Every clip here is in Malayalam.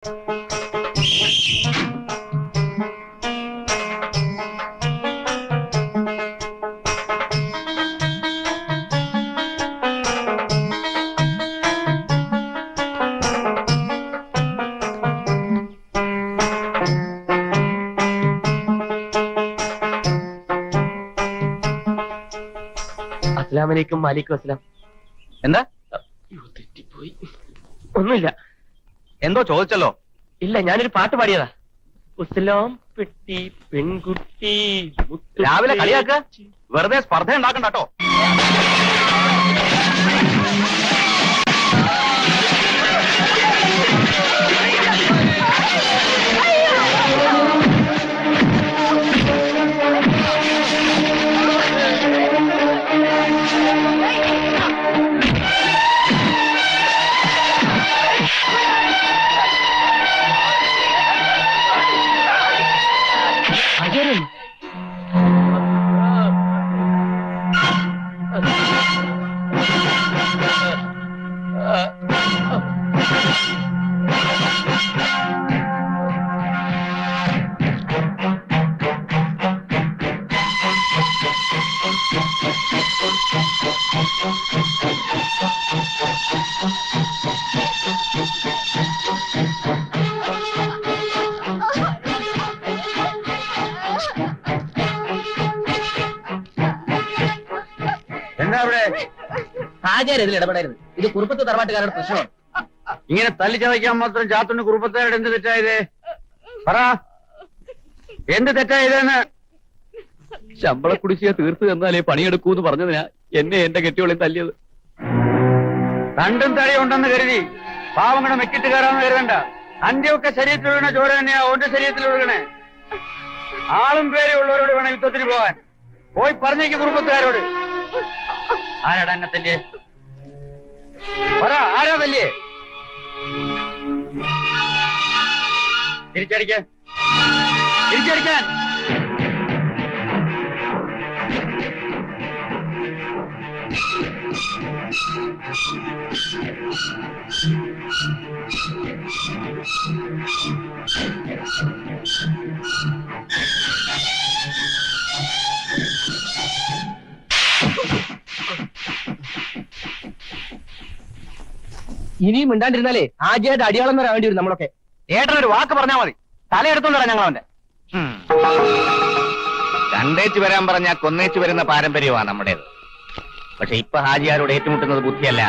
അസ്സലാമലൈക്കും വാലിക്കും അസ്സലാം. എന്താ? തെറ്റിപ്പോയി. ഒന്നുമില്ല. എന്തോ ചോദിച്ചല്ലോ. ഇല്ല, ഞാനൊരു പാട്ട് പാടിയതാ. ഉസ്ലാം പെട്ടി പെൺകുട്ടി രാവിലെ കളിയാക്ക, വെറുതെ സ്പർദ്ധ ഉണ്ടാക്കണ്ട കേട്ടോ. എന്താ അവിടെ? ഹാജർ ഇതിൽ ഇടപെടരുത്. ഇത് കുറുപ്പത്ത് തറവാട്ടുകാരുടെ പ്രശ്നമാണ്. ഇങ്ങനെ തല്ലി ചതയ്ക്കാൻ മാത്രം ചാത്തുണ്ണി കുറുപ്പത്താരുടെ എന്ത് തെറ്റായത്? പറ, എന്ത് തെറ്റായതെന്ന്. ശമ്പള കുടിശ്ശിക തീർത്തു തന്നാലേ പണിയെടുക്കൂന്ന് പറഞ്ഞതിനാ എന്നെ എന്റെ കെട്ടിയോളെ തല്ലിയത്. രണ്ടും തടിയുണ്ടെന്ന് കരുതി പാവങ്ങളെ മെക്കിട്ട് കയറാന്ന് കരുതണ്ട. അന്ത്യമൊക്കെ ശരീരത്തിൽ ഒഴുകണ ചോര തന്നെയാ ഓന്റെ ശരീരത്തിൽ ഒഴുകണേ. ആളും പേരും ഉള്ളവരോട് വേണം യുദ്ധത്തിന് പോവാൻ. പോയി പറഞ്ഞേക്ക് കുറുപ്പത്തുകാരോട്. ആരാടാ എന്നെ തല്ലിയേ? പറ, ആരാ തല്ലിയേ? തിരിച്ചടിക്കാൻ, തിരിച്ചടിക്കാൻ. ഇനിയും മിണ്ടാണ്ടിരുന്നാലേ ആദ്യമായിട്ട് അടിയാളം വരാൻ വേണ്ടി വരും നമ്മളൊക്കെ. ഏട്ടനൊരു വാക്ക് പറഞ്ഞാൽ മതി, തലയെടുത്തോണ്ട് വരാം ഞങ്ങൾ അവന്റെ. രണ്ടേച്ച് വരാൻ പറഞ്ഞാൽ കൊന്നേച്ച് വരുന്ന പാരമ്പര്യമാണ് നമ്മുടേത്. പക്ഷെ ഇപ്പൊ ഹാജിയാരോട് ഏറ്റുമുട്ടുന്നത് ബുദ്ധിയല്ല,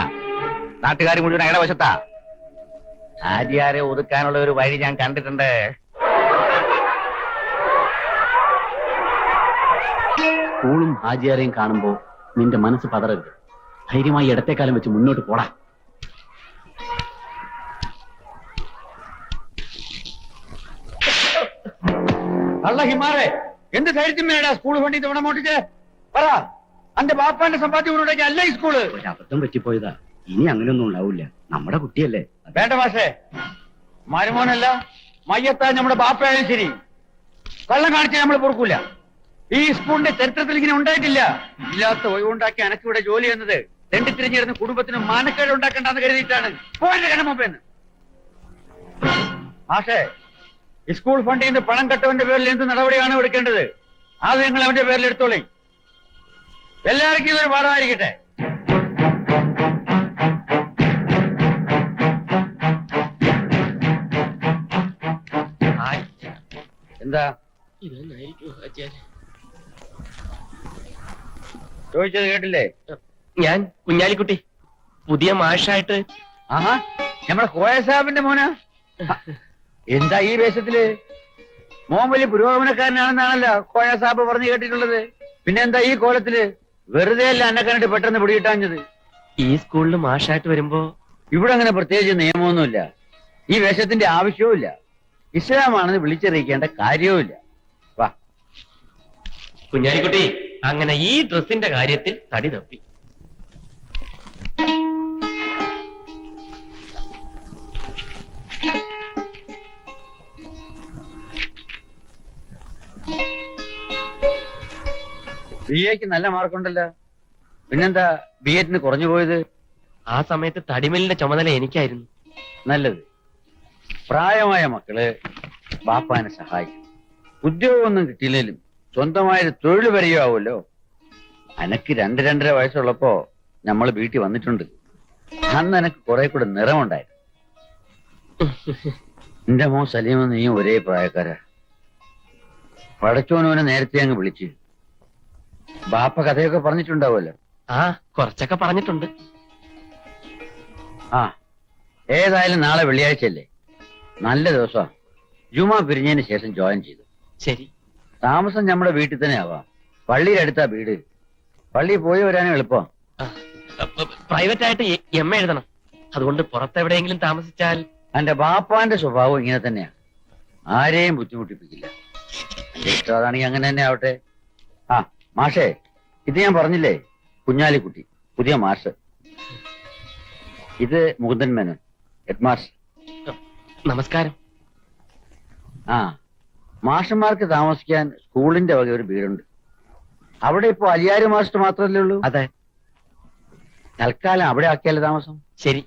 നാട്ടുകാർ മുഴുവൻ അയാളുടെ വശത്താ. ഹാജിയാരെ ഒതുക്കാനുള്ള ഒരു വഴി ഞാൻ കണ്ടിട്ടുണ്ട്. സ്കൂളും ഹാജിയാരെയും കാണുമ്പോ നിന്റെ മനസ്സ് പതറരുത്. ധൈര്യമായി ഇടത്തേക്കാലം വെച്ച് മുന്നോട്ട് പോടാ. അല്ല ഹിമാറെ, എന്ത് ധൈര്യത്തിന്മേടാ സ്കൂൾ ഫണ്ടി തവണ മോട്ടിച്ച്? പറ, അന്റെ ബാപ്പാന്റെ സമ്പാദ്യം കൊണ്ടൊക്കെ അല്ല ഈ സ്കൂള്. ഒരു അബദ്ധം പറ്റിപ്പോയതാ, ഇനി അങ്ങനെയൊന്നും ഉണ്ടാവൂല. നമ്മുടെ കുട്ടിയല്ലേ. വേണ്ട മാഷേ, മരുമോനല്ല മയ്യത്താ നമ്മുടെ ബാപ്പയായാലും ശരി, കള്ളം കാണിച്ചാൽ നമ്മൾ പൊറുക്കൂല. ഈ സ്കൂളിന്റെ ചരിത്രത്തിൽ ഇങ്ങനെ ഉണ്ടായിട്ടില്ല. ഇല്ലാത്ത ഒഴിവുണ്ടാക്കി അനക്കിവിടെ ജോലി ചെയ്യുന്നത് തെണ്ടിത്തിരിഞ്ഞിരുന്ന കുടുംബത്തിന് മാനക്കേട് ഉണ്ടാക്കണ്ടെന്ന് കരുതിയിട്ടാണ്. പോന്റെ കണ്ണ മുമ്പേന്ന് മാഷേ, സ്കൂൾ ഫണ്ടിൽ നിന്ന് പണം കെട്ടവന്റെ പേരിൽ എന്ത് നടപടിയാണ് എടുക്കേണ്ടത്? അത് നിങ്ങൾ അവന്റെ പേരിൽ എടുത്തോളേ. എല്ലാവർക്കും ഇതൊരു പാഠമായിരിക്കട്ടെ. എന്താ ചോദിച്ചത് കേട്ടില്ലേ? ഞാൻ കുഞ്ഞാലിക്കുട്ടി, പുതിയ മാഷായിട്ട്. ആഹാ, നമ്മുടെ കോയ സാഹിബിന്റെ മോനാ? എന്താ ഈ വേഷത്തില്? മോൻ വലിയ പുരോഗമനക്കാരനാണെന്നാണല്ലോ കോയ സാഹിബ് പറഞ്ഞു കേട്ടിട്ടുള്ളത്. പിന്നെ എന്താ ഈ കോലത്തില്? വെറുതെ അല്ല എന്നെ കണ്ടിട്ട് പെട്ടെന്ന് പിടികിട്ടാഞ്ഞത്. ഈ സ്കൂളിൽ മാഷായിട്ട് വരുമ്പോ ഇവിടെ അങ്ങനെ പ്രത്യേകിച്ച് നിയമമൊന്നുമില്ല. ഈ വേഷത്തിന്റെ ആവശ്യവുമില്ല. ഇസ്ലാമാണെന്ന് വിളിച്ചറിയിക്കേണ്ട കാര്യവുമില്ല. വാ കുഞ്ഞാലിക്കുട്ടി, അങ്ങനെ ഈ ഡ്രസ്സിന്റെ കാര്യത്തിൽ തടി തപ്പി. BA-ക്ക് നല്ല മാർക്കുണ്ടല്ലോ. പിന്നെന്താ BA-ന് കുറഞ്ഞു പോയത്? ആ സമയത്ത് തടിമലിന്റെ ചുമതല എനിക്കായിരുന്നു. നല്ലത്. പ്രായമായ മക്കള് ബാപ്പാനെ സഹായിക്കും. ഉദ്യോഗമൊന്നും കിട്ടിയില്ലേലും സ്വന്തമായൊരു തൊഴിൽ വരികയാവുമല്ലോ. അനക്ക് 2-2.5 വയസ്സുള്ളപ്പോ നമ്മൾ വീട്ടിൽ വന്നിട്ടുണ്ട്. അന്ന് എനക്ക് കുറെ കൂടെ നിറമുണ്ടായിരുന്നു. എന്റെ മോൻ സലീമും നീയും ഒരേ പ്രായക്കാരാ. പടച്ചോനവനെ നേരത്തെ അങ്ങ് വിളിച്ച് ബാപ്പ കഥയൊക്കെ പറഞ്ഞിട്ടുണ്ടാവുമല്ലോ. ആ കുറച്ചൊക്കെ പറഞ്ഞിട്ടുണ്ട്. ആ ഏതായാലും നാളെ വെള്ളിയാഴ്ചയല്ലേ, നല്ല ദിവസമാ. ജുമാ പിരിഞ്ഞതിന് ശേഷം ജോയിൻ ചെയ്തു. ശരി. താമസം നമ്മുടെ വീട്ടിൽ തന്നെ ആവാം. പള്ളിയുടെ അടുത്താ വീട്. പള്ളി പോയി വരാനും എളുപ്പം. പ്രൈവറ്റ് ആയിട്ട് എം എഴുതണം. അതുകൊണ്ട് പുറത്തെവിടെയെങ്കിലും താമസിച്ചാൽ. എന്റെ ബാപ്പാന്റെ സ്വഭാവം ഇങ്ങനെ തന്നെയാ, ആരെയും ബുദ്ധിമുട്ടിപ്പിക്കില്ല. എന്റെ ഇഷ്ടം അതാണെങ്കിൽ അങ്ങനെ തന്നെ ആവട്ടെ. ആ മാഷേ, ഇത് ഞാൻ പറഞ്ഞില്ലേ, കുഞ്ഞാലിക്കുട്ടി, പുതിയ മാഷ്. ഇത് മുകുന്ദൻ മേനോൻ, ഹെഡ് മാസ്റ്റർ. നമസ്കാരം. ആ മാഷന്മാർക്ക് താമസിക്കാൻ സ്കൂളിന്റെ വക ഒരു വീടുണ്ട്. അവിടെ ഇപ്പോ അലിയാര് മാസ്റ്റർ മാത്രമല്ലേ ഉള്ളൂ? അതെ. തൽക്കാലം അവിടെ ആക്കിയാലേ താമസം. ശരി.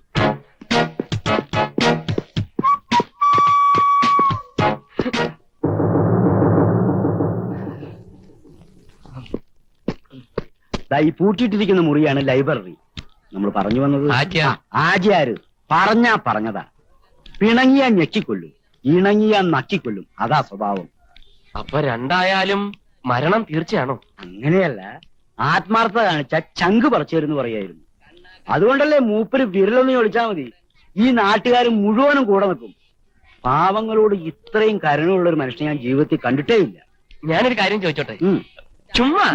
ഈ പൂട്ടിയിട്ടിരിക്കുന്ന മുറിയാണ് ലൈബ്രറി. നമ്മൾ പറഞ്ഞു വന്നത് ആചാര് പറഞ്ഞതാ. പിണങ്ങിയാ ഞെക്കിക്കൊല്ലും, ഇണങ്ങിയാ നക്കിക്കൊല്ലും. അതാ സ്വഭാവം. അപ്പൊ രണ്ടായാലും മരണം തീർച്ചയാണോ? അങ്ങനെയല്ല, ആത്മാർത്ഥത കാണിച്ച ചങ്ക് പറിച്ചേരെന്ന് പറയായിരുന്നു. അതുകൊണ്ടല്ലേ മൂപ്പര് വിരലൊന്ന് ഒളിച്ചാ മതി, ഈ നാട്ടുകാർ മുഴുവനും കൂടെ നിൽക്കും. പാവങ്ങളോട് ഇത്രയും കരുണയുള്ള ഒരു മനുഷ്യനെ ഞാൻ ജീവിതത്തിൽ കണ്ടിട്ടേ ഇല്ല. ഞാനൊരു കാര്യം ചോദിച്ചോട്ടെ? ചുമ്മാ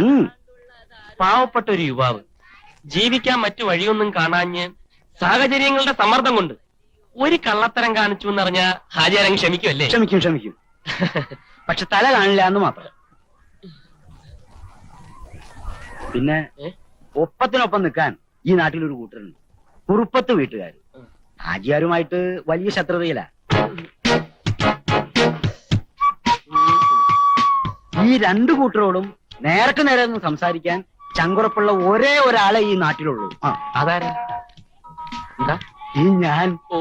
പാവപ്പെട്ട ഒരു യുവാവ് ജീവിക്കാൻ മറ്റു വഴിയൊന്നും കാണാഞ്ഞ് സാഹചര്യങ്ങളുടെ സമ്മർദ്ദം കൊണ്ട് ഒരു കള്ളത്തരം കാണിച്ചു എന്നറിഞ്ഞ ഹാജിയാരങ്ങ് ക്ഷമിക്കുമല്ലേ? ക്ഷമിക്കും. പക്ഷെ തല കാണില്ല എന്ന് മാത്രം. പിന്നെ ഒപ്പത്തിനൊപ്പം നിൽക്കാൻ ഈ നാട്ടിലൊരു കൂട്ടരുണ്ട്, കുറുപ്പത്ത് വീട്ടുകാർ. ഹാജിയാരുമായിട്ട് വലിയ ശത്രുതയില്ല. ഈ രണ്ടു കൂട്ടരോടും നേരക്ക് നേരെ നിന്ന് സംസാരിക്കാൻ ചങ്കുറപ്പുള്ള ഒരേ ഒരാളെ ഈ നാട്ടിലുള്ളൂ. അതാരാ? എന്താ ഈ ഞാൻ. ഓ,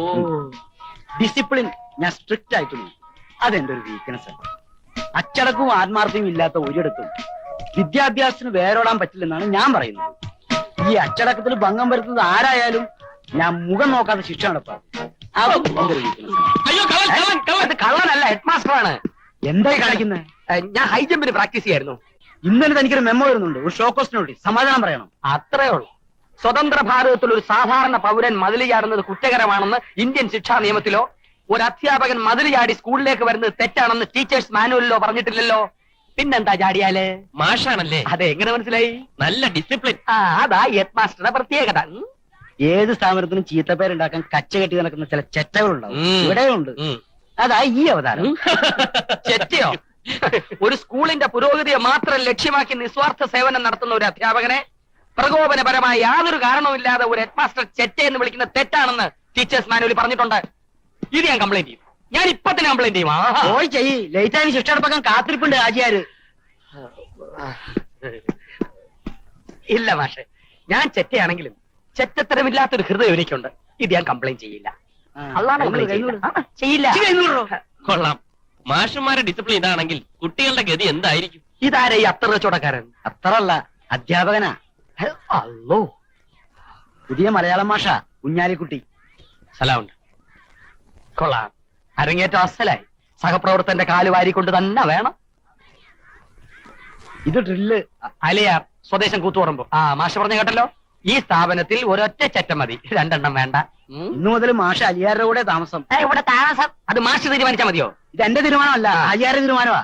ഡിസിപ്ലിൻ ഞാൻ സ്ട്രിക്റ്റ് ആയിട്ട് നോക്കും. അതെന്റെ ഒരു വീക്ക്നെസ് ആണ്. അച്ചടക്കവും ആത്മാർത്ഥവും ഇല്ലാത്ത ഒരിടത്തും വിദ്യാഭ്യാസത്തിന് വേരോടാൻ പറ്റില്ലെന്നാണ് ഞാൻ പറയുന്നത്. ഈ അച്ചടക്കത്തിൽ ഭംഗം വരുത്തുന്നത് ആരായാലും ഞാൻ മുഖം നോക്കാതെ ശിക്ഷ നടപ്പാകും. അതും എന്റെ ഒരു വീക്ക്നെസ് ആണ്. അയ്യോ, അത് കള്ളനല്ല, ഹെഡ് മാസ്റ്റർ ആണ്. എന്തായി കാണിക്കുന്നത്? ഞാൻ ഹൈ ജമ്പിന് പ്രാക്ടീസ് ചെയ്യായിരുന്നു. ഇന്നലെ തനിക്കൊരു മെമ്മോ വരുന്നുണ്ട്, ഒരു ഷോ കോസ്റ്റിനോട് സമാധാനം പറയണം. അത്രേ ഉള്ളൂ. സ്വതന്ത്ര ഭാരതത്തിൽ ഒരു സാധാരണ പൗരൻ മതിൽ ചാടുന്നത് കുറ്റകരമാണെന്ന് ഇന്ത്യൻ ശിക്ഷാ നിയമത്തിലോ ഒരു അധ്യാപകൻ മതിൽ ചാടി സ്കൂളിലേക്ക് വരുന്നത് തെറ്റാണെന്ന് ടീച്ചേഴ്സ് മാനുവലിലോ പറഞ്ഞിട്ടില്ലല്ലോ. പിന്നെന്താ ചാടിയാല്? മാഷാണല്ലേ? അതെ. എങ്ങനെ മനസ്സിലായി? നല്ല ഡിസിപ്ലിൻ. അതാ ഹെഡ് മാസ്റ്ററുടെ പ്രത്യേകത. ഏത് സ്ഥാപനത്തിനും ചീത്തപ്പേരുണ്ടാക്കാൻ കച്ച കെട്ടി നടക്കുന്ന ചില ചെറ്റകളുണ്ടാവും, ഇവിടെയുണ്ട്. അതാ ഈ അവതാരം. ചെറ്റയോ? ഒരു സ്കൂളിന്റെ പുരോഗതിയെ മാത്രം ലക്ഷ്യമാക്കി നിസ്വാർത്ഥ സേവനം നടത്തുന്ന ഒരു അധ്യാപകനെ പ്രകോപനപരമായി യാതൊരു കാരണവുമില്ലാതെ ഒരു ഹെഡ് മാസ്റ്റർ ചെറ്റ എന്ന് വിളിക്കുന്ന തെറ്റാണെന്ന് ടീച്ചേഴ്സ് മാനുവൽ പറഞ്ഞിട്ടുണ്ട്. ഇത് ഞാൻ കംപ്ലൈന്റ് ചെയ്യും. ഞാൻ ഇപ്പൊ തന്നെ കംപ്ലൈന്റ് ചെയ്യും. പോയി ചെയ്യ്. ലേറ്റായി ശിക്ഷ നടപ്പാക്കാൻ കാത്തിരിപ്പുണ്ട് ആചാര്. ഇല്ല മാഷെ, ഞാൻ ചെറ്റയാണെങ്കിലും ചെറ്റത്തരമില്ലാത്തൊരു ഹൃദയം എനിക്കുണ്ട്. ഇത് ഞാൻ കംപ്ലൈന്റ് ചെയ്യില്ല. ചെയ്യില്ല. കൊള്ളാം. മാഷന്മാരുടെ ഡിസിപ്ലിൻ ഇതാണെങ്കിൽ കുട്ടികളുടെ ഗതി എന്തായിരിക്കും? ഇതാരാ ഈ അത്ര ചോടക്കാരൻ? അത്രല്ല, അധ്യാപകനാ. അല്ലോ, പുതിയ മലയാളം മാഷ കുഞ്ഞാലിക്കുട്ടി. സലാമുണ്ട്. കൊള്ളാം. അരങ്ങേറ്റം അസലായി. സഹപ്രവർത്തന്റെ കാല് വാരിക്കൊണ്ട് തന്നെ വേണം. ഇത് ഡ്രില്ല്. അലിയാർ സ്വദേശം കൂത്തുപറമ്പ്. മാഷ പറഞ്ഞ കേട്ടല്ലോ. ഈ സ്ഥാപനത്തിൽ ഒരൊറ്റ ചെറ്റ മതി, 2 എണ്ണം വേണ്ട. ഇന്നു മുതൽ മാഷ അലിയാരുടെ കൂടെ താമസം. ഇവിടെ താമസം അത് മാഷ് തീരുമാനിച്ചാ മതിയോ? ഇത് എന്റെ തീരുമാനമല്ല, അലിയാരുടെ തീരുമാനമാ.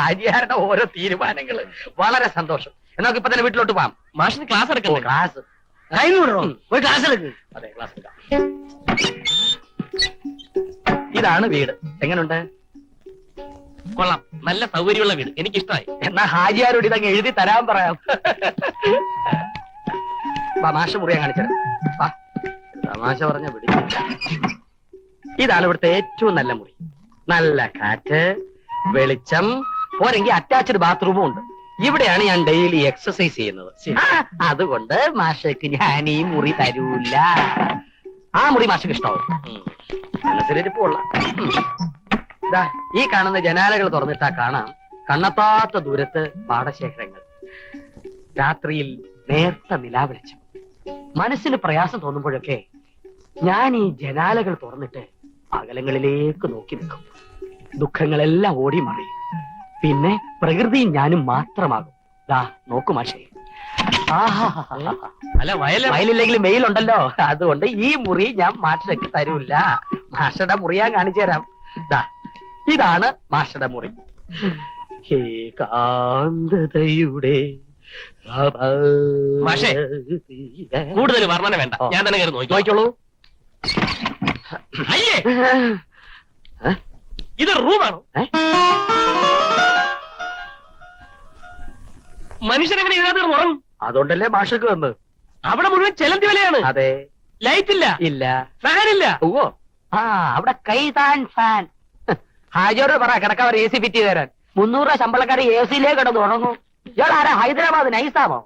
ആര്യാരുടെ ഓരോ തീരുമാനങ്ങള്. വളരെ സന്തോഷം. എന്നാ ഇപ്പൊ തന്നെ വീട്ടിലോട്ട് പോവാം. മാഷിന് ക്ലാസ് എടുക്കോ? ക്ലാസ് കഴിഞ്ഞു. ഒരു ക്ലാസ് എടുക്ക്. അതെ, ക്ലാസ് എടുക്കാം. ഇതാണ് വീട്. എങ്ങനുണ്ട്? കൊള്ളാം. നല്ല സൗകര്യമുള്ള വീട്, എനിക്കിഷ്ടമായി. എന്നാ ഹാജിയാരോട് ഇതങ്ങ് എഴുതി തരാൻ പറയാം. മാഷ മുറിയാൻ കാണിച്ചത്. തമാശ പറഞ്ഞ പിടിച്ചില്ല. ഇതാണ് ഇവിടുത്തെ ഏറ്റവും നല്ല മുറി. നല്ല കാറ്റ്, വെളിച്ചം, പോരെങ്കിൽ അറ്റാച്ച്ഡ് ബാത്റൂമും ഉണ്ട്. ഇവിടെയാണ് ഞാൻ ഡെയിലി എക്സസൈസ് ചെയ്യുന്നത്. അതുകൊണ്ട് മാഷക്ക് ഞാൻ ഈ മുറി തരൂല. ആ മുറി മാഷക്ക് ഇഷ്ടാവും. മനസ്സിലിരിപ്പുള്ള ഈ കാണുന്ന ജനാലകൾ തുറന്നിട്ടാ കാണാം കണ്ണത്താത്ത ദൂരത്ത് പാടശേഖരങ്ങൾ, രാത്രിയിൽ നേർത്ത നിലാവെളിച്ചം. മനസ്സിന് പ്രയാസം തോന്നുമ്പോഴൊക്കെ ഞാൻ ഈ ജനാലകൾ തുറന്നിട്ട് അകലങ്ങളിലേക്ക് നോക്കി നിൽക്കും. ദുഃഖങ്ങളെല്ലാം ഓടി മാറി പിന്നെ പ്രകൃതിയും ഞാനും മാത്രമാകും. ദാ നോക്കു മാഷേ. അല്ല വയലില്ലെങ്കിലും വെയിലുണ്ടല്ലോ, അതുകൊണ്ട് ഈ മുറി ഞാൻ മാഷയ്ക്ക് തരൂല്ല. മാഷയുടെ മുറി ഞാൻ കാണിച്ചു തരാം. ദാ ഇതാണ് മാഷയുടെ മുറി. ഏകാന്തതയുടെ മാഷേ, കൂടുതൽ വർണ്ണന വേണ്ട, ഞാൻ തന്നെ കയറി നോക്കിക്കോളൂ. അയ്യേ, ഇത് റൂമാണോ? മനുഷ്യനെങ്ങനെ ഇതിനകത്ത് ഉറങ്ങും? അതുകൊണ്ടല്ലേ മാഷക്ക് വന്നത്. അവിടെ മുഴുവൻ ചെലന്തി വിലയാണ്. അതെ. ലൈറ്റ് ഇല്ല, ഇല്ല, ഫാനില്ല. ഓ അവിടെ കൈതാൻ ഫാൻ. ഹാജോട് പറ കിടക്കവർ AC ഫിറ്റ് ചെയ്ത് തരാൻ. 300 രൂപ ശമ്പളക്കാരെ AC യിലേക്ക് കിടന്ന് ഉണങ്ങും. ഇയാൾ ആരാ, ഹൈദരാബാദ് നൈസാമോ?